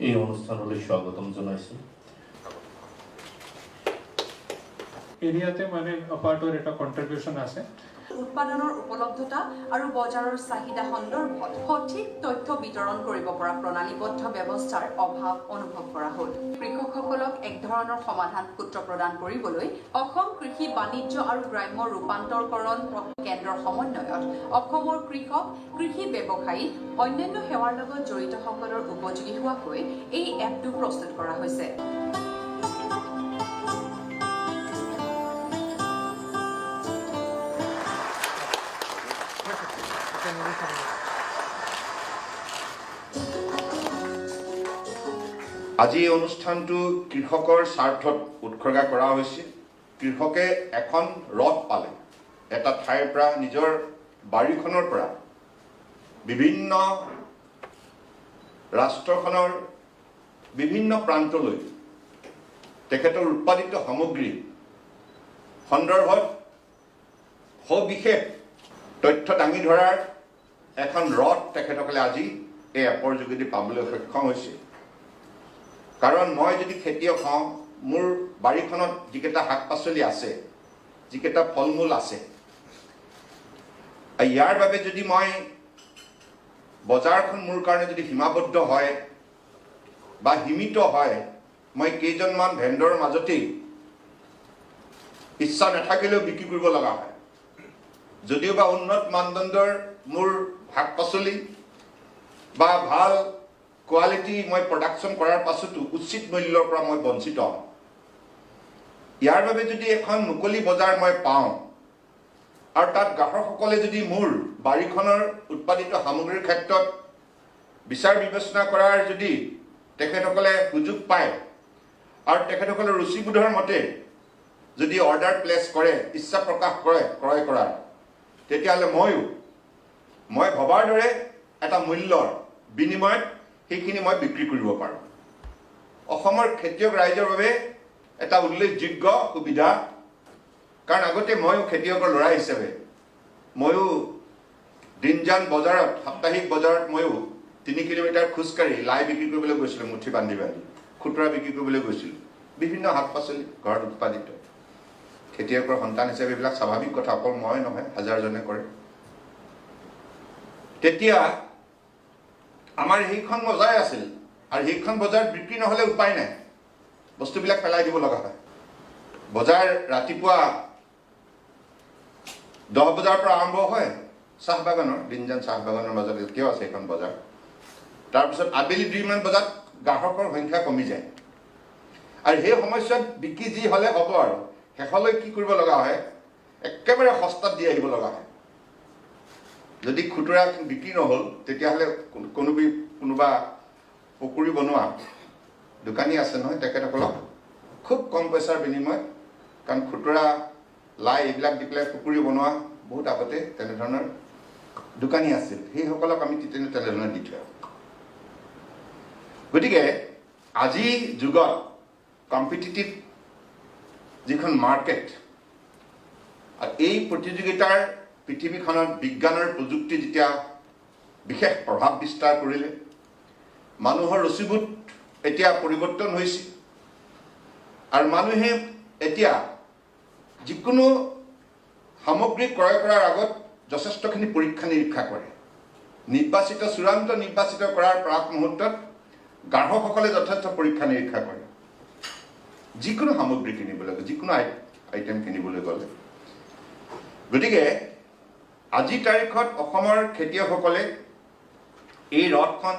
এই অনুষ্ঠানলৈ স্বাগতম জনাইছোঁ। এৰিয়াতে মানে অপাৰ্টৰ এটা কন্ট্ৰিবিউশন আছে। উৎপাদনৰ উপলব্ধতা আৰু বজাৰৰ চাহিদা সন্দৰ্ভত সঠিক তথ্য বিতৰণ কৰিব পৰা প্ৰণালীবদ্ধ ব্যৱস্থাৰ অভাৱ অনুভৱ কৰা হ'ল। কৃষকসকলক এক ধৰণৰ সমাধান সূত্ৰ প্ৰদান কৰিবলৈ অসম কৃষি বাণিজ্য আৰু গ্ৰাম্য ৰূপান্তৰকৰণ কেন্দ্ৰৰ সমন্বয়ত অসমৰ কৃষক, কৃষি ব্যৱসায়ী, অন্যান্য সেৱাৰ লগত জড়িতসকলৰ উপযোগী হোৱাকৈ এই এপটো প্ৰস্তুত কৰা হৈছে। আজি এই অনুষ্ঠানটো কৃষকৰ স্বাৰ্থত উৎসৰ্গা কৰা হৈছে। কৃষকে এখন ৰথ পালে, এটা ঠাইৰ পৰা নিজৰ বাৰীখনৰ পৰা বিভিন্ন ৰাষ্ট্ৰখনৰ বিভিন্ন প্ৰান্তলৈ তেখেতৰ উৎপাদিত সামগ্ৰী সন্দৰ্ভত সবিশেষ তথ্য দাঙি ধৰাৰ এখন ৰথ তেখেতসকলে আজি এই এপৰ যোগেদি পাবলৈ সক্ষম হৈছে। কাৰণ মই যদি খেতিয়ক হওঁ, মোৰ বাৰীখনত যিকেইটা শাক পাচলি আছে, যিকেইটা ফল মূল আছে, ইয়াৰ বাবে যদি মই বজাৰখন মোৰ কাৰণে যদি সীমাবদ্ধ হয় বা সীমিত হয়, মই কেইজনমান ভেণ্ডৰৰ মাজতেই ইচ্ছা নাথাকিলেও বিক্ৰী কৰিব লগা হয়। যদিও বা উন্নত মানদণ্ডৰ মোৰ শাক পাচলি বা ভাল কোৱালিটি মই প্ৰডাকশ্যন কৰাৰ পাছতো উচিত মূল্যৰ পৰা মই বঞ্চিত হওঁ। ইয়াৰ বাবে যদি এখন মুকলি বজাৰ মই পাওঁ আৰু তাত গ্ৰাহকসকলে যদি মোৰ বাৰীখনৰ উৎপাদিত সামগ্ৰীৰ ক্ষেত্ৰত বিচাৰ বিবেচনা কৰাৰ যদি তেখেতসকলে সুযোগ পায় আৰু তেখেতসকলে ৰুচিবোধৰ মতে যদি অৰ্ডাৰ প্লেচ কৰে, ইচ্ছা প্ৰকাশ কৰে ক্ৰয় কৰাৰ, তেতিয়াহ'লে মই ভবাৰ দৰে এটা মূল্যৰ বিনিময়ত সেইখিনি মই বিক্ৰী কৰিব পাৰোঁ। অসমৰ খেতিয়ক ৰাইজৰ বাবে এটা উল্লেখযোগ্য সুবিধা, কাৰণ আগতে ময়ো খেতিয়কৰ ল'ৰা হিচাপে ময়ো দিনজান বজাৰত, সাপ্তাহিক বজাৰত ময়ো 3 কিলোমিটাৰ খোজকাঢ়ি লাই বিক্ৰী কৰিবলৈ গৈছিলোঁ, মুঠি বান্ধি বান্ধি খুতুৰা বিক্ৰী কৰিবলৈ গৈছিলোঁ। বিভিন্ন শাক পাচলি ঘৰত উৎপাদিত, খেতিয়কৰ সন্তান হিচাপে এইবিলাক স্বাভাৱিক কথা, অকল মই নহয়, হাজাৰজনে কৰে। তেতিয়া আমাৰ সেইখন বজাৰ আছিল, আৰু সেইখন বজাৰত বিক্ৰী নহ'লে উপায় নাই, বস্তুবিলাক পেলাই দিব লগা হয়। বজাৰ ৰাতিপুৱা 10 বজাৰ পৰা আৰম্ভ হয়, চাহ বাগানৰ, দিনজান চাহ বাগানৰ মাজত এতিয়াও আছে এখন বজাৰ। তাৰপিছত আবেলি 2মান বজাত গ্ৰাহকৰ সংখ্যা কমি যায়, আৰু সেই সময়ছোৱাত বিক্ৰী যি হ'লে হ'ব, আৰু শেষলৈ কি কৰিব লগা হয়, একেবাৰে সস্তাত দি আহিব লগা হয়। যদি খুতুৰা বিক্ৰী নহ'ল, তেতিয়াহ'লে কোনোবা পকৰি বনোৱা দোকানী আছে নহয়, তেখেতসকলক খুব কম পইচাৰ বিনিময়ত, কাৰণ খুতুৰা লাই এইবিলাক দি পেলাই পকৰি বনোৱা বহুত আগতে তেনেধৰণৰ দোকানী আছিল, সেইসকলক আমি তেনেধৰণে দি থৈ আহোঁ। গতিকে আজি যুগত কম্পিটিটিভ যিখন মাৰ্কেট, এই প্ৰতিযোগিতাৰ পৃথিৱীখনত বিজ্ঞানৰ প্ৰযুক্তি যেতিয়া বিশেষ প্ৰভাৱ বিস্তাৰ কৰিলে, মানুহৰ ৰুচিবোধ এতিয়া পৰিৱৰ্তন হৈছে, আৰু মানুহে এতিয়া যিকোনো সামগ্ৰী ক্ৰয় কৰাৰ আগত যথেষ্টখিনি পৰীক্ষা নিৰীক্ষা কৰে। চূড়ান্ত নিৰ্বাচিত কৰাৰ প্ৰাক মুহূৰ্তত গ্ৰাহকসকলে যথেষ্ট পৰীক্ষা নিৰীক্ষা কৰে, যিকোনো সামগ্ৰী কিনিবলৈ, যিকোনো আইটেম কিনিবলৈ গ'লে। গতিকে আজিৰ তাৰিখত অসমৰ খেতিয়কসকলে এই ৰথখন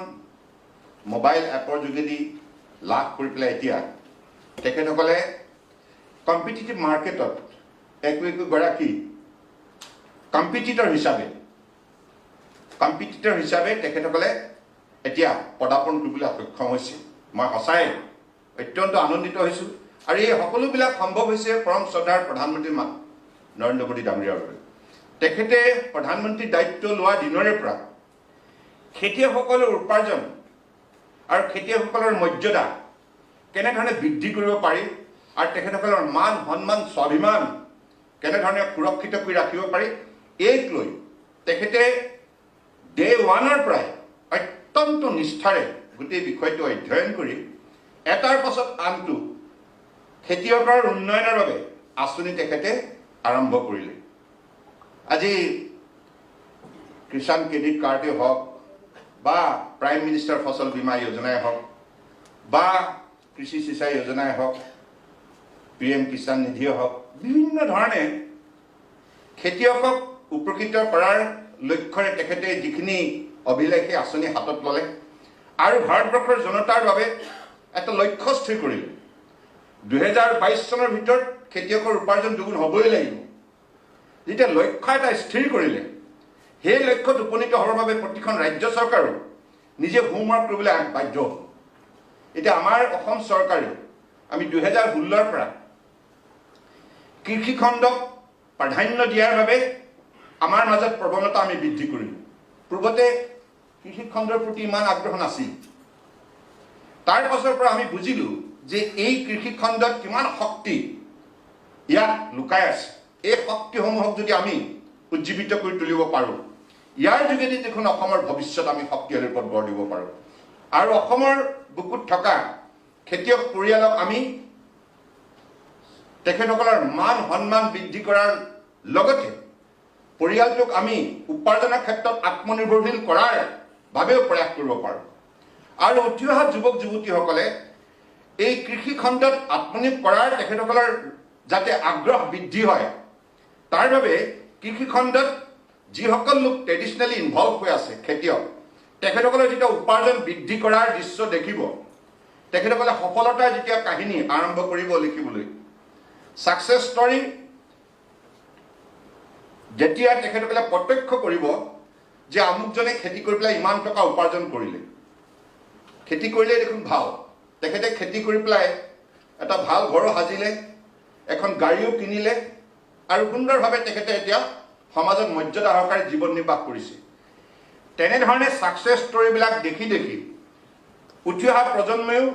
মোবাইল এপৰ যোগেদি লাভ কৰি পেলাই এতিয়া তেখেতসকলে কম্পিটিটিভ মাৰ্কেটত একোগৰাকী কম্পিটিটৰ হিচাপে তেখেতসকলে এতিয়া পদাৰ্পণ কৰিবলৈ সক্ষম হৈছে। মই সঁচাই অত্যন্ত আনন্দিত হৈছোঁ, আৰু এই সকলোবিলাক সম্ভৱ হৈছে পৰম শ্ৰদ্ধাৰ প্ৰধানমন্ত্ৰী নৰেন্দ্ৰ মোদী ডাঙৰীয়াৰ বাবে। তেখেতে প্ৰধানমন্ত্ৰীৰ দায়িত্ব লোৱাৰ দিনৰে পৰা খেতিয়কসকলৰ উপাৰ্জন আৰু খেতিয়কসকলৰ মৰ্যাদা কেনেধৰণে বৃদ্ধি কৰিব পাৰি, আৰু তেখেতসকলৰ মান সন্মান স্বাভিমান কেনেধৰণে সুৰক্ষিত কৰি ৰাখিব পাৰি, এইক লৈ তেখেতে ডে 1ৰ পৰাই অত্যন্ত নিষ্ঠাৰে গোটেই বিষয়টো অধ্যয়ন কৰি এটাৰ পাছত আনটো খেতিয়কৰ উন্নয়নৰ বাবে আঁচনি তেখেতে আৰম্ভ কৰিলে। আজি কিষাণ ক্ৰেডিট কাৰ্ডেই হওক বা প্ৰাইম মিনিষ্টাৰ ফচল বীমা যোজনাই হওক বা কৃষি সিঁচাই যোজনাই হওক, PM কিষাণ নিধিয়ে হওক, বিভিন্ন ধৰণে খেতিয়কক উপকৃত কৰাৰ লক্ষ্যৰে তেখেতে যিখিনি অভিলাষী আঁচনি হাতত ল'লে আৰু ভাৰতবৰ্ষৰ জনতাৰ বাবে এটা লক্ষ্য স্থিৰ কৰিলে। 2022 চনৰ ভিতৰত খেতিয়কৰ উপাৰ্জন দুগুণ হ'বই লাগিব। যেতিয়া লক্ষ্য এটা স্থিৰ কৰিলে, সেই লক্ষ্যত উপনীত হ'বৰ বাবে প্ৰতিখন ৰাজ্য চৰকাৰো নিজে হোমৱৰ্ক কৰিবলৈ বাধ্য হ'ল। এতিয়া আমাৰ অসম চৰকাৰে আমি 2016 পৰা কৃষি খণ্ডক প্ৰাধান্য দিয়াৰ বাবে আমাৰ মাজত প্ৰৱণতা আমি বৃদ্ধি কৰিলোঁ। পূৰ্বতে কৃষি খণ্ডৰ প্ৰতি ইমান আগ্ৰহ নাছিল। তাৰ পাছৰ পৰা আমি বুজিলোঁ যে এই কৃষি খণ্ডত কিমান শক্তি ইয়াত লুকাই আছে। এই শক্তিসমূহক যদি আমি উজ্জীৱিত কৰি তুলিব পাৰোঁ, ইয়াৰ যোগেদি দেখোন অসমৰ ভৱিষ্যত আমি শক্তিশালী ৰূপত গঢ় দিব পাৰোঁ। আৰু অসমৰ বুকুত থকা খেতিয়ক পৰিয়ালক আমি তেখেতসকলৰ মান সন্মান বৃদ্ধি কৰাৰ লগতে পৰিয়ালটোক আমি উপাৰ্জনৰ ক্ষেত্ৰত আত্মনিৰ্ভৰশীল কৰাৰ বাবেও প্ৰয়াস কৰিব পাৰোঁ। আৰু উঠি অহা যুৱক যুৱতীসকলে এই কৃষি খণ্ডত আত্মনিয়োগ কৰাৰ তেখেতসকলৰ যাতে আগ্ৰহ বৃদ্ধি হয়, তাৰ বাবে কৃষি খণ্ডত যিসকল লোক ট্ৰেডিশ্যনেলি ইনভলভ হৈ আছে খেতিয়ক, তেখেতসকলৰ যেতিয়া উপাৰ্জন বৃদ্ধি কৰাৰ দৃশ্য দেখিব, তেখেতসকলে সফলতাৰ যেতিয়া কাহিনী আৰম্ভ কৰিব লিখিবলৈ, ছাকচেছ ষ্টৰী যেতিয়া তেখেতসকলে প্ৰত্যক্ষ কৰিব যে আমুকজনে খেতি কৰি পেলাই ইমান টকা উপাৰ্জন কৰিলে, খেতি কৰিলে দেখোন ভাল, তেখেতে খেতি কৰি পেলাই এটা ভাল ঘৰো সাজিলে, এখন গাড়ীও কিনিলে আৰু সুন্দৰভাৱে তেখেতে এতিয়া সমাজত মৰ্যাদা সহকাৰে জীৱন নিৰ্বাহ কৰিছে। তেনেধৰণে ছাকচেছ ষ্টৰীবিলাক দেখি দেখি উঠি অহা প্ৰজন্মইও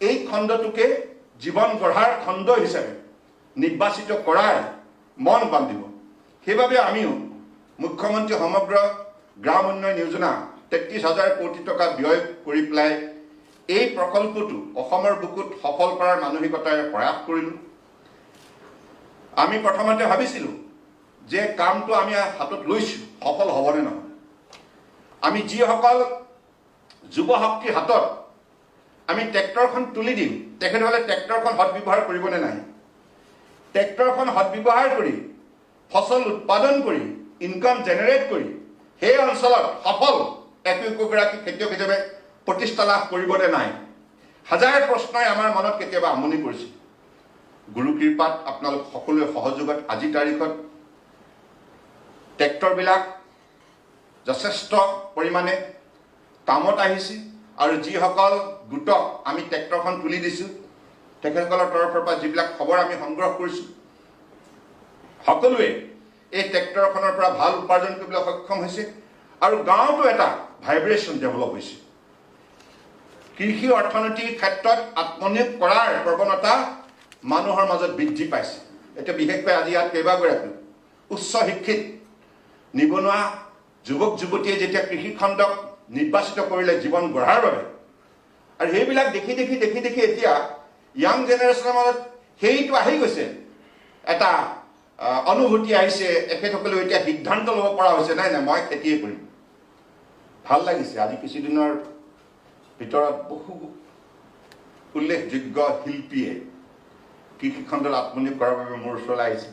এই খণ্ডটোকে জীৱন গঢ়াৰ খণ্ড হিচাপে নিৰ্বাচিত কৰাৰ মন বান্ধিব। সেইবাবে আমিও মুখ্যমন্ত্ৰী সমগ্ৰ গ্ৰাম উন্নয়ন যোজনা 33,000 কোটি টকা ব্যয় কৰি পেলাই এই প্ৰকল্পটো অসমৰ বুকুত সফল কৰাৰ মানসিকতাৰে প্ৰয়াস কৰিলোঁ। আমি প্ৰথমতে ভাবিছিলোঁ যে কামটো আমি হাতত লৈছোঁ, সফল হ'বনে নহয়। আমি যিসকল যুৱ শক্তিৰ হাতত আমি ট্ৰেক্টৰখন তুলি দিম, তেখেতসকলে ট্ৰেক্টৰখন সদব্যৱহাৰ কৰিবনে নাই, ট্ৰেক্টৰখন সদব্যৱহাৰ কৰি ফচল উৎপাদন কৰি ইনকাম জেনেৰেট কৰি সেই অঞ্চলত সফল একোগৰাকী খেতিয়ক হিচাপে প্ৰতিষ্ঠা লাভ কৰিবনে নাই, হাজাৰ প্ৰশ্নই আমাৰ মনত কেতিয়াবা আমনি কৰিছে। গুৰু কৃপাত আপোনালোক সকলোৱে সহযোগত আজিৰ তাৰিখত ট্ৰেক্টৰবিলাক যথেষ্ট পৰিমাণে কামত আহিছে আৰু যিসকল গোটক আমি ট্ৰেক্টৰখন তুলি দিছোঁ, তেখেতসকলৰ তৰফৰ পৰা যিবিলাক খবৰ আমি সংগ্ৰহ কৰিছোঁ, সকলোৱে এই ট্ৰেক্টৰখনৰ পৰা ভাল উপাৰ্জন কৰিবলৈ সক্ষম হৈছে আৰু গাঁৱতো এটা ভাইব্ৰেশ্যন ডেভেলপ হৈছে। কৃষি অৰ্থনীতিৰ ক্ষেত্ৰত আত্মনিয়োগ কৰাৰ প্ৰৱণতা মানুহৰ মাজত বৃদ্ধি পাইছে। এতিয়া বিশেষকৈ আজি ইয়াত কেইবাগৰাকী উচ্চ শিক্ষিত নিবনুৱা যুৱক যুৱতীয়ে যেতিয়া কৃষি খণ্ডক নিৰ্বাচিত কৰিলে জীৱন গঢ়াৰ বাবে, আৰু সেইবিলাক দেখি দেখি দেখি দেখি এতিয়া ইয়াং জেনেৰেশ্যনৰ মাজত সেইটো আহি গৈছে, এটা অনুভূতি আহিছে, এখেতসকলেও এতিয়া সিদ্ধান্ত ল'ব পৰা হৈছে, নাই নাই মই খেতিয়ে কৰিম। ভাল লাগিছে। আজি কিছুদিনৰ ভিতৰত বহু উল্লেখযোগ্য শিল্পীয়ে কৃষি খণ্ডত আত্মনিয়োগ কৰাৰ বাবে মোৰ ওচৰলৈ আহিছে।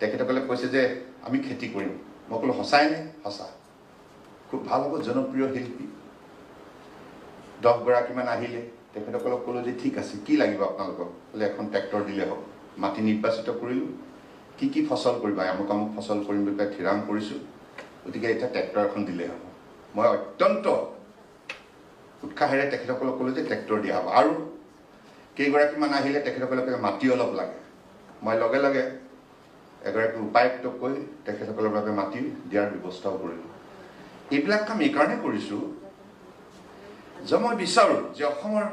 তেখেতসকলে কৈছে যে আমি খেতি কৰিম। মই ক'লো সঁচাইনে? সঁচা। খুব ভাল হ'ব, জনপ্ৰিয় শিল্পী 10গৰাকীমান আহিলে। তেখেতসকলক ক'লো যে ঠিক আছে, কি লাগিব আপোনালোকক? বোলে এখন ট্ৰেক্টৰ দিলে হ'ব। মাটি নিৰ্বাচিত কৰিলোঁ, কি ফচল কৰিবা, আমুক আমুক ফচল কৰিম বুলি পেলাই থিৰাং কৰিছোঁ, গতিকে এতিয়া ট্ৰেক্টৰ এখন দিলেই হ'ব। মই অত্যন্ত উৎসাহেৰে তেখেতসকলক ক'লোঁ যে ট্ৰেক্টৰ দিয়া হ'ব। আৰু কেইগৰাকীমান আহিলে, তেখেতসকলকে মাটি অলপ লাগে। মই লগে লগে এগৰাকী উপায়ুক্তক কৈ তেখেতসকলৰ বাবে মাটি দিয়াৰ ব্যৱস্থাও কৰিলোঁ। এইবিলাক কাম এইকাৰণে কৰিছোঁ যে মই বিচাৰোঁ যে অসমৰ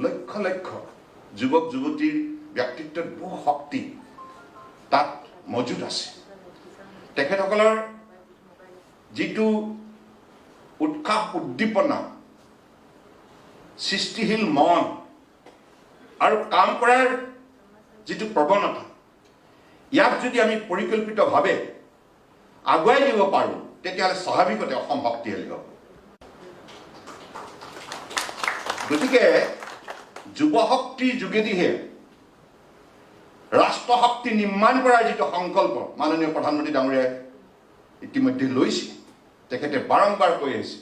লক্ষ লক্ষ যুৱক যুৱতীৰ ব্যক্তিত্বত বহু শক্তি তাত মজুত আছে। তেখেতসকলৰ যিটো উৎসাহ উদ্দীপনা সৃষ্টিশীল মন আৰু কাম কৰাৰ যিটো প্ৰৱণতা, ইয়াক যদি আমি পৰিকল্পিতভাৱে আগুৱাই দিব পাৰোঁ, তেতিয়াহ'লে স্বাভাৱিকতে অসম শক্তিশালী হ'ব। গতিকে যুৱশক্তিৰ যোগেদিহে ৰাষ্ট্ৰশক্তি নিৰ্মাণ কৰাৰ যিটো সংকল্প মাননীয় প্ৰধানমন্ত্ৰী ডাঙৰীয়াই ইতিমধ্যে লৈছে, তেখেতে বাৰম্বাৰ কৈ আহিছে,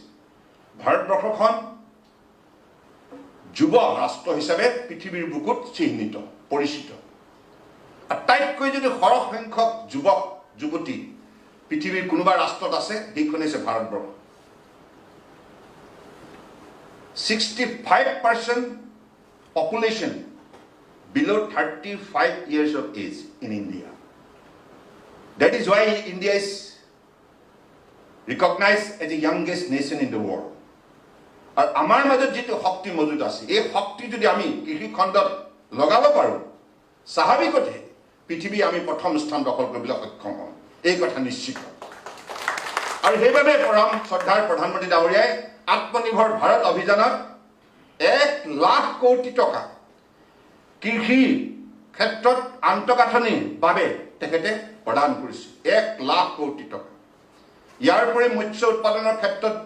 ভাৰতবৰ্ষখন যুৱ ৰাষ্ট্ৰ হিচাপে পৃথিৱীৰ বুকুত চিহ্নিত, পৰিচিত। আটাইতকৈ যদি সৰহ সংখ্যক যুৱক যুৱতী পৃথিৱীৰ কোনোবা ৰাষ্ট্ৰত আছে, সেইখন হৈছে Bharatvarsha. 65% population below 35 years of age in India. That is why India is recognized as the youngest nation in the world. আৰু আমাৰ মাজত যিটো শক্তি মজুত আছে, এই শক্তি যদি আমি কৃষি খণ্ডত লগাব পাৰোঁ, স্বাভাৱিকতে পৃথিৱী আমি প্ৰথম স্থান দখল কৰিবলৈ সক্ষম হ'ম, এই কথা নিশ্চিত। আৰু সেইবাবে পৰম শ্ৰদ্ধাৰ প্ৰধানমন্ত্ৰী ডাঙৰীয়াই আত্মনিৰ্ভৰ ভাৰত অভিযানত 1 লাখ কোটি টকা কৃষি ক্ষেত্ৰত আন্তঃগাঁথনিৰ বাবে তেখেতে প্ৰদান কৰিছে, 1 লাখ কোটি টকা। ইয়াৰ উপৰি মৎস্য উৎপাদনৰ ক্ষেত্ৰত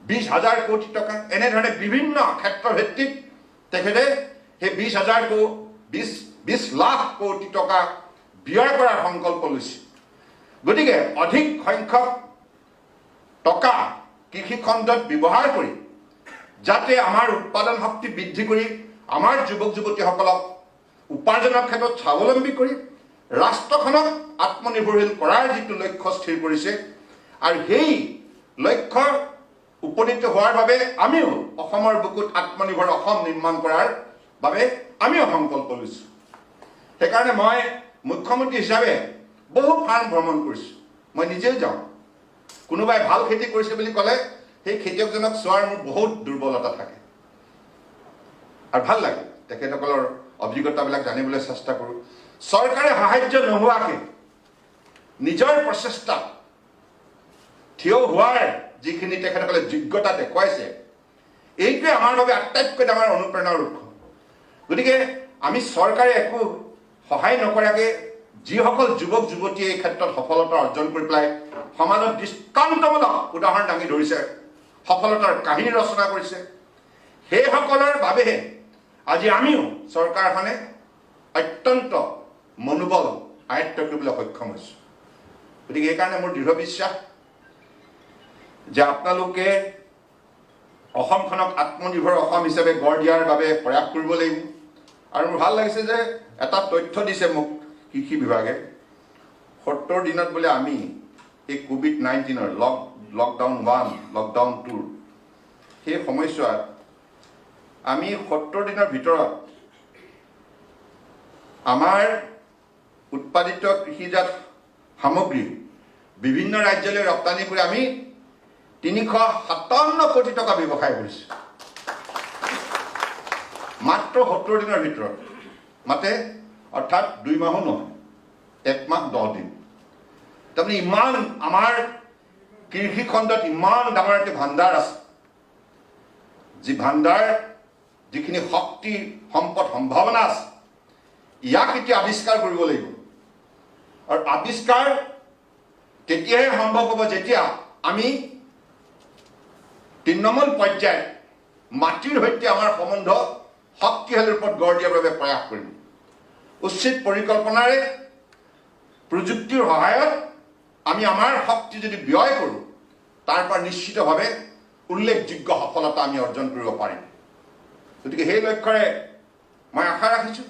20,000 কোটি টকা, এনেধৰণে বিভিন্ন ক্ষেত্ৰ ভিত্তিক তেখেতে সেই 20 লাখ কোটি টকা ব্যয় কৰাৰ সংকল্প লৈছে। গতিকে অধিক সংখ্যক টকা কৃষি খণ্ডত ব্যৱহাৰ কৰি যাতে আমাৰ উৎপাদন শক্তি বৃদ্ধি কৰি আমাৰ যুৱক যুৱতীসকলক উপাৰ্জনৰ ক্ষেত্ৰত স্বাৱলম্বী কৰি ৰাষ্ট্ৰখনক আত্মনিৰ্ভৰশীল কৰাৰ যিটো লক্ষ্য স্থিৰ কৰিছে, আৰু সেই লক্ষ্য উপনীত হোৱাৰ বাবে আমিও অসমৰ বুকুত আত্মনিৰ্ভৰ অসম নিৰ্মাণ কৰাৰ বাবে আমিও সংকল্প লৈছোঁ। সেইকাৰণে মই মুখ্যমন্ত্ৰী হিচাপে বহু ফাৰ্ম ভ্ৰমণ কৰিছোঁ, মই নিজেও যাওঁ। কোনোবাই ভাল খেতি কৰিছে বুলি ক'লে সেই খেতিয়কজনক চোৱাৰ মোৰ বহুত দুৰ্বলতা থাকে, আৰু ভাল লাগে তেখেতসকলৰ অভিজ্ঞতাবিলাক জানিবলৈ চেষ্টা কৰোঁ। চৰকাৰে সাহায্য নোহোৱাকৈ নিজৰ প্ৰচেষ্টাত থিয় হোৱাৰ যিখিনি তেখেতসকলে যোগ্যতা দেখুৱাইছে, এইটোৱে আমাৰ বাবে আটাইতকৈ ডাঙৰ অনুপ্ৰেৰণাৰ উৎস। গতিকে আমি চৰকাৰে একো সহায় নকৰাকৈ যিসকল যুৱক যুৱতীয়ে এই ক্ষেত্ৰত সফলতা অৰ্জন কৰি পেলাই সমাজত দৃষ্টান্তমূলক উদাহৰণ দাঙি ধৰিছে, সফলতাৰ কাহিনী ৰচনা কৰিছে, সেইসকলৰ বাবেহে আজি আমিও চৰকাৰখনে অত্যন্ত মনোবল আয়ত্ব কৰিবলৈ সক্ষম হৈছোঁ। গতিকে সেইকাৰণে মোৰ দৃঢ় বিশ্বাস যে আপোনালোকে অসমখনক আত্মনিৰ্ভৰ অসম হিচাপে গঢ় দিয়াৰ বাবে প্ৰয়াস কৰিব লাগিব। আৰু মোৰ ভাল লাগিছে যে এটা তথ্য দিছে মোক কৃষি বিভাগে, 70 দিনত বোলে আমি এই COVID-19 লকডাউন 1 লকডাউন 2 সেই সময়ছোৱাত আমি 70 দিনৰ ভিতৰত আমাৰ উৎপাদিত কৃষিজাত সামগ্ৰী বিভিন্ন ৰাজ্যলৈ ৰপ্তানি কৰি আমি 357 কোটি টকা ব্যৱসায় কৰিছোঁ মাত্ৰ 70 দিনৰ ভিতৰত, মাতে অৰ্থাৎ 2 মাহো নহয়, 1 মাহ 10 দিন। তাৰমানে ইমান আমাৰ কৃষি খণ্ডত ইমান ডাঙৰ এটা ভাণ্ডাৰ আছে, যি ভাণ্ডাৰ, যিখিনি শক্তি সম্পদ সম্ভাৱনা আছে, ইয়াক এতিয়া আৱিষ্কাৰ কৰিব লাগিব। আৰু আৱিষ্কাৰ তেতিয়াহে সম্ভৱ হ'ব যেতিয়া আমি তৃণমূল পৰ্যায়ত মাটিৰ সৈতে আমাৰ সম্বন্ধ শক্তিশালী ৰূপত গঢ় দিয়াৰ বাবে প্ৰয়াস কৰিম। উচিত পৰিকল্পনাৰে প্ৰযুক্তিৰ সহায়ত আমি আমাৰ শক্তি যদি ব্যয় কৰোঁ, তাৰ পৰা নিশ্চিতভাৱে উল্লেখযোগ্য সফলতা আমি অৰ্জন কৰিব পাৰিম। গতিকে সেই লক্ষ্যৰে মই আশা ৰাখিছোঁ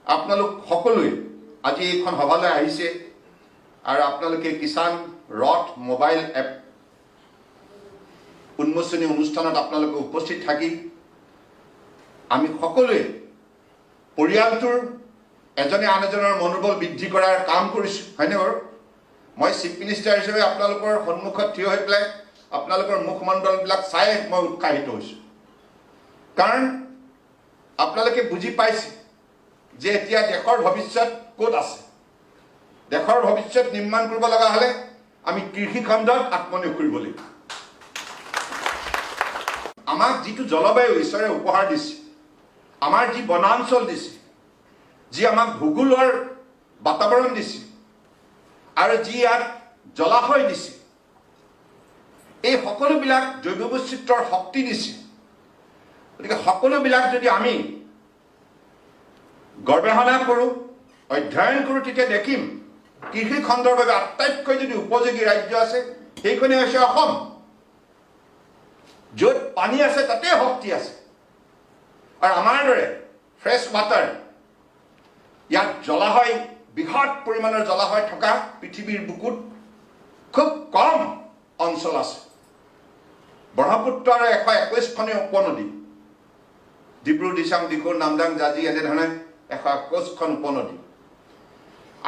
আপোনালোক সকলোৱে আজি এইখন সভালৈ আহিছে, আৰু আপোনালোকে কিষাণ ৰথ মোবাইল এপ উন্মোচনী অনুষ্ঠানত আপোনালোকে উপস্থিত থাকি আমি সকলোৱে পৰিয়ালটোৰ এজনে আন এজনৰ মনোবল বৃদ্ধি কৰাৰ কাম কৰিছোঁ, হয়নে বাৰু? মই চিফ মিনিষ্টাৰ হিচাপে আপোনালোকৰ সন্মুখত থিয় হৈ পেলাই আপোনালোকৰ মুখমণ্ডলবিলাক চাই মই উৎসাহিত হৈছোঁ। কাৰণ আপোনালোকে বুজি পাইছে যে এতিয়া দেশৰ ভৱিষ্যত ক'ত আছে। দেশৰ ভৱিষ্যত নিৰ্মাণ কৰিব লগা হ'লে আমি কৃষি খণ্ডত আত্মনিয়োগ কৰিব লাগিব। আমাৰ আমাক যিটো জলবায়ু ঈশ্বৰে উপহাৰ দিছে, আমাৰ যি বনাঞ্চল দিছে, যি আমাক ভূগোলৰ বাতাবৰণ দিছে আৰু যি ইয়াত জলাশয় দিছে, এই সকলোবিলাক জৈৱ বৈচিত্ৰ্যৰ শক্তি দিছে। গতিকে সকলোবিলাক যদি আমি গৱেষণা কৰোঁ, অধ্যয়ন কৰোঁ, তেতিয়া দেখিম কৃষি খণ্ডৰ বাবে আটাইতকৈ যদি উপযোগী ৰাজ্য আছে সেইখনেই হৈছে অসম। য'ত পানী আছে তাতে শক্তি আছে। আৰু আমাৰ দৰে ফ্ৰেছ ৱাটাৰ, ইয়াত জলাশয়, বৃহৎ পৰিমাণৰ জলাশয় থকা পৃথিৱীৰ বুকুত খুব কম অঞ্চল আছে। ব্ৰহ্মপুত্ৰ আৰু 121খনেই উপনদী, ডিব্ৰু, দিচাং, দিখৌৰ, নামদাং, জাঁজি এনেধৰণে 121খন উপনদী,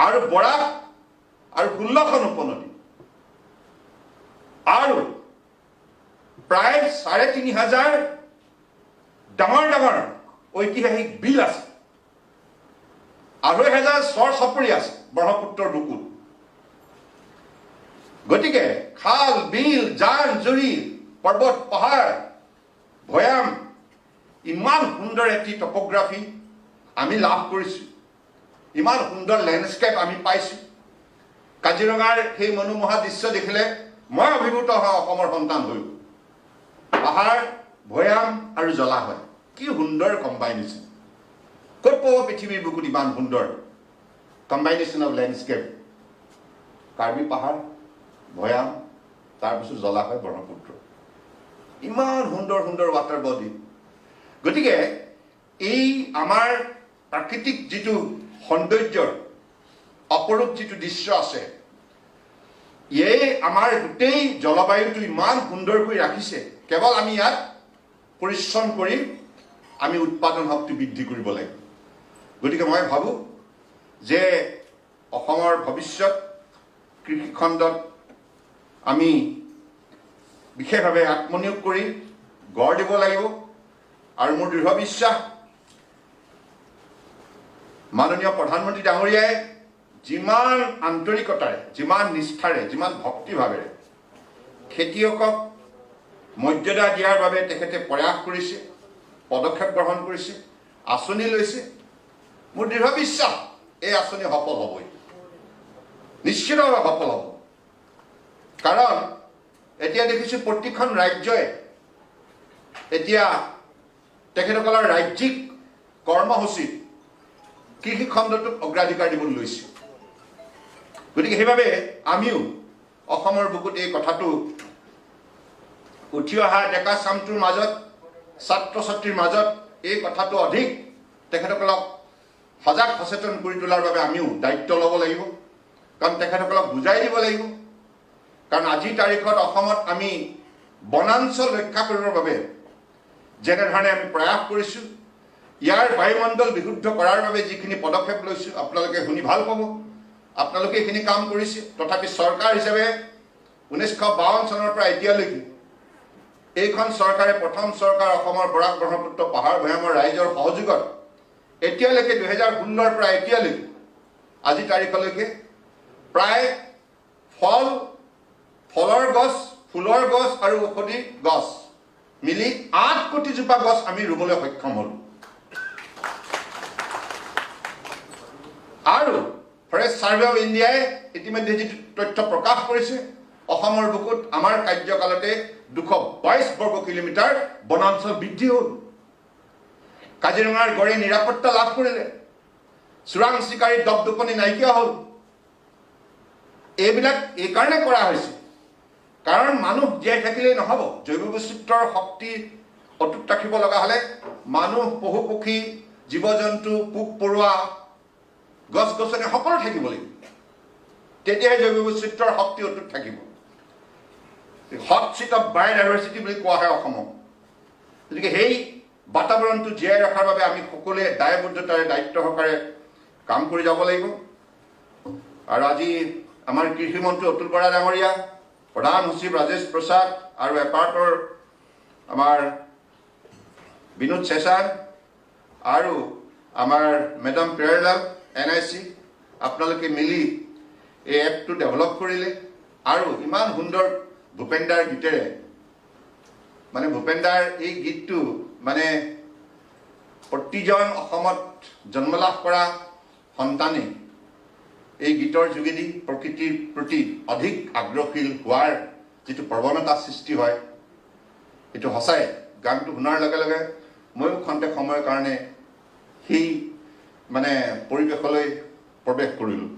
আৰু বৰাক আৰু 16খন উপনদী, আৰু প্ৰায় 3500 ডাঙৰ ডাঙৰ ঐতিহাসিক বিল আছে, 2500 চৰ চপৰি আছে ব্ৰহ্মপুত্ৰৰ বুকুত। গতিকে খাল, বিল, জান জুৰি, পৰ্বত, পাহাৰ, ভৈয়াম, ইমান সুন্দৰ এটি টপোগ্ৰাফি আমি লাভ কৰিছোঁ, ইমান সুন্দৰ লেণ্ডস্কেপ আমি পাইছোঁ। কাজিৰঙাৰ সেই মনোমোহা দৃশ্য দেখিলে মই অভিভূত হওঁ অসমৰ সন্তান হৈ। পাহাৰ, ভৈয়াম আৰু জলাশয়, কি সুন্দৰ কম্বাইনেশ্যন। ক'ত পাব পৃথিৱীৰ বুকুত ইমান সুন্দৰ কম্বাইনেশ্যন অফ লেণ্ডস্কেপ? কাৰ্বি পাহাৰ, ভৈয়াম, তাৰপিছত জলাশয়, ব্ৰহ্মপুত্ৰ, ইমান সুন্দৰ সুন্দৰ ৱাটাৰ বডি। গতিকে এই আমাৰ প্ৰাকৃতিক যিটো সৌন্দৰ্যৰ অপৰূপ যিটো দৃশ্য আছে, ইয়ে আমাৰ গোটেই জলবায়ুটো ইমান সুন্দৰ কৰি ৰাখিছে। কেৱল আমি ইয়াত পৰিশ্ৰম কৰি আমি উৎপাদন শক্তি বৃদ্ধি কৰিব লাগিব। গতিকে মই ভাবোঁ যে অসমৰ ভৱিষ্যত কৃষি খণ্ডত আমি বিশেষভাৱে আত্মনিয়োগ কৰি গঢ় দিব লাগিব। আৰু মোৰ দৃঢ় বিশ্বাস, মাননীয় প্ৰধানমন্ত্ৰী ডাঙৰীয়াই যিমান আন্তৰিকতাৰে, যিমান নিষ্ঠাৰে, যিমান ভক্তিভাৱেৰে খেতিয়কক মৰ্যাদা দিয়াৰ বাবে তেখেতে প্ৰয়াস কৰিছে, পদক্ষেপ গ্ৰহণ কৰিছে, আঁচনি লৈছে, মোৰ দৃঢ় বিশ্বাস এই আঁচনি সফল হ'বই, নিশ্চিতভাৱে সফল হ'ব। কাৰণ এতিয়া দেখিছোঁ প্ৰতিখন ৰাজ্যই এতিয়া তেখেতসকলৰ ৰাজ্যিক কৰ্মসূচীত কৃষি খণ্ডটোক অগ্ৰাধিকাৰ দিবলৈ লৈছে। গতিকে সেইবাবে আমিও অসমৰ বুকুত এই কথাটো উঠি অহা ডেকা চামটোৰ মাজত, ছাত্ৰ ছাত্ৰীৰ মাজত এই কথাটো অধিক তেখেতসকলক সজাগ সচেতন কৰি তোলাৰ বাবে আমিও দায়িত্ব ল'ব লাগিব। কাৰণ তেখেতসকলক বুজাই দিব লাগিব। কাৰণ আজিৰ তাৰিখত অসমত আমি বনাঞ্চল ৰক্ষা কৰিবৰ বাবে যেনেধৰণে আমি প্ৰয়াস কৰিছোঁ, ইয়াৰ বায়ুমণ্ডল বিশুদ্ধ কৰাৰ বাবে যিখিনি পদক্ষেপ লৈছোঁ, আপোনালোকে শুনি ভাল পাব। আপোনালোকে এইখিনি কাম কৰিছে। তথাপি চৰকাৰ হিচাপে 1952 চনৰ পৰা এতিয়ালৈকে এইখন চৰকাৰে, প্ৰথম চৰকাৰ অসমৰ বৰাক ব্ৰহ্মপুত্ৰ পাহাৰ ভৈয়ামৰ ৰাইজৰ সহযোগত এতিয়ালৈকে 2016ৰ পৰা এতিয়ালৈকে আজি তাৰিখলৈকে প্ৰায় ফলৰ গছ, ফুলৰ গছ আৰু ঔষধি গছ মিলি 8 কোটিজোপা গছ আমি ৰুবলৈ সক্ষম হ'লোঁ। আৰু ফৰেষ্ট ছাৰ্ভে অফ ইণ্ডিয়াই ইতিমধ্যে যিটো তথ্য প্ৰকাশ কৰিছে, অসমৰ বুকুত আমাৰ কাৰ্যকালতে 222 বৰ্গ কিলোমিটাৰ বনাঞ্চল বৃদ্ধি হ'ল। কাজিৰঙাৰ গড়ে নিৰাপত্তা লাভ কৰিলে, চোৰাং চিকাৰীৰ দপদপনি নাইকিয়া হ'ল। এইবিলাক এইকাৰণে কৰা হৈছে কাৰণ মানুহ জীয়াই থাকিলেই নহ'ব। জৈৱ বৈচিত্ৰ্যৰ শক্তি অটুট ৰাখিব লগা হ'লে মানুহ, পশু পক্ষী, জীৱ জন্তু, পোক পৰুৱা, গছ গছনি সকলো থাকিব লাগিব। তেতিয়াহে জৈৱ বৈচিত্ৰ্যৰ শক্তি অটুট থাকিব। হট চিট অফ বায়'ডাইভাৰ্চিটি বুলি কোৱা হয় অসমক। গতিকে সেই বাতাবৰণটো জীয়াই ৰখাৰ বাবে আমি সকলোৱে দায়বদ্ধতাৰে, দায়িত্ব সহকাৰে কাম কৰি যাব লাগিব। আৰু আজি আমাৰ কৃষিমন্ত্ৰী অতুল বৰা ডাঙৰীয়া, প্ৰধান সচিব ৰাজেশ প্ৰসাদ আৰু এপাৰ্টৰ আমাৰ বিনোদ চেচান আৰু আমাৰ মেডাম প্ৰেৰলাল NIC, আপোনালোকে মিলি এই এপটো ডেভেলপ কৰিলে আৰু ইমান সুন্দৰ ভূপেন্দাৰ গীতেৰে মানে ভূপেন দাৰ এই গীতটো মানে প্ৰতিজন অসমত জন্ম লাভ কৰা সন্তানে এই গীতৰ যোগেদি প্ৰকৃতিৰ প্ৰতি অধিক আগ্ৰহীল হোৱাৰ যিটো প্ৰৱণতা সৃষ্টি হয় এইটো সঁচাই গানটো শুনাৰ লগে লগে ময়ো খন্তেক সময়ৰ কাৰণে সেই মানে পৰিৱেশলৈ প্ৰৱেশ কৰিলোঁ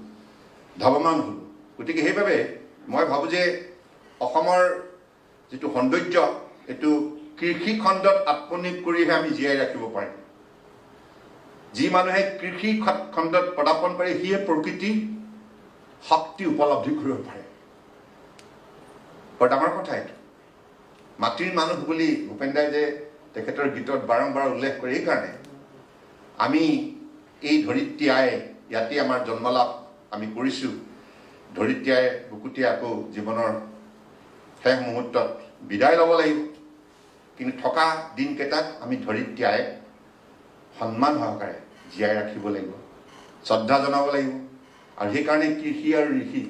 ধাৱমান হ'লোঁ গতিকে সেইবাবে মই ভাবোঁ যে অসমৰ যিটো সৌন্দৰ্য এইটো কৃষি খণ্ডত আত্মনিয়োগ কৰিহে আমি জীয়াই ৰাখিব পাৰিম যি মানুহে কৃষি খণ্ডত পদাৰ্পণ কৰে সিয়ে প্ৰকৃতি শক্তি উপলব্ধি কৰিব পাৰে বৰ ডাঙৰ কথা এইটো মাটিৰ মানুহ বুলি ভূপেন দাই যে তেখেতৰ গীতত বাৰম্বাৰ উল্লেখ কৰে এইকাৰণে আমি এই ধৰিত্ৰী আই ইয়াতে আমাৰ জন্মলাভ আমি কৰিছোঁ ধৰিত্ৰী আই বুকুটি আকৌ জীৱনৰ শেষ মুহূৰ্তত বিদায় ল'ব লাগিব কিন্তু থকা দিনকেইটাত আমি ধৰিত্ৰী আইক সন্মান সহকাৰে জীয়াই ৰাখিব লাগিব শ্ৰদ্ধা জনাব লাগিব আৰু সেইকাৰণে কৃষি আৰু ঋষি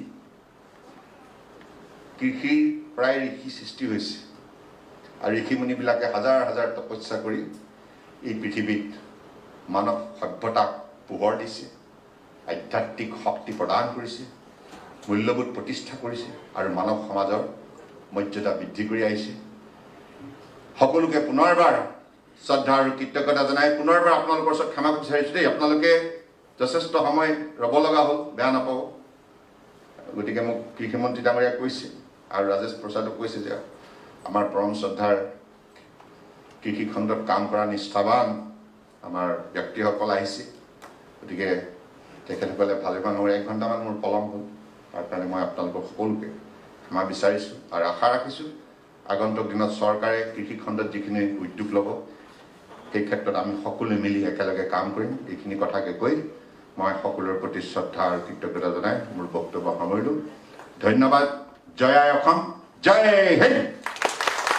কৃষিৰ প্ৰায় ঋষি সৃষ্টি হৈছে আৰু ঋষিমুনিবিলাকে হাজাৰ হাজাৰ তপস্যা কৰি এই পৃথিৱীত মানৱ সভ্যতাক পোহৰ দিছে আধ্যাত্মিক শক্তি প্ৰদান কৰিছে মূল্যবোধ প্ৰতিষ্ঠা কৰিছে আৰু মানৱ সমাজৰ মৰ্যাদা বৃদ্ধি কৰি আহিছে সকলোকে পুনৰবাৰ শ্ৰদ্ধা আৰু কৃতজ্ঞতা জনাই পুনৰবাৰ আপোনালোকৰ ওচৰত ক্ষমা বিচাৰিছোঁ দেই আপোনালোকে যথেষ্ট সময় ৰ'ব লগা হ'ল বেয়া নাপাব গতিকে মোক কৃষিমন্ত্ৰী ডাঙৰীয়াই কৈছে আৰু ৰাজেশ প্ৰসাদক কৈছে যে আমাৰ পৰম শ্ৰদ্ধাৰ কৃষি খণ্ডত কাম কৰা নিষ্ঠাৱান আমাৰ ব্যক্তিসকল আহিছে গতিকে তেখেতসকলে ভালেমান মোৰ 1 ঘণ্টামান মোৰ পলম হ'ল তাৰ কাৰণে মই আপোনালোকক সকলোকে ক্ষমা বিচাৰিছোঁ আৰু আশা ৰাখিছোঁ আগন্তুক দিনত চৰকাৰে কৃষি খণ্ডত যিখিনি উদ্যোগ ল'ব সেই ক্ষেত্ৰত আমি সকলোৱে মিলি একেলগে কাম কৰিম এইখিনি কথাকে কৈ মই সকলোৰে প্ৰতি শ্ৰদ্ধা আৰু কৃতজ্ঞতা জনাই মোৰ বক্তব্য সামৰিলোঁ ধন্যবাদ জয় আই অসম জয় হিন্দ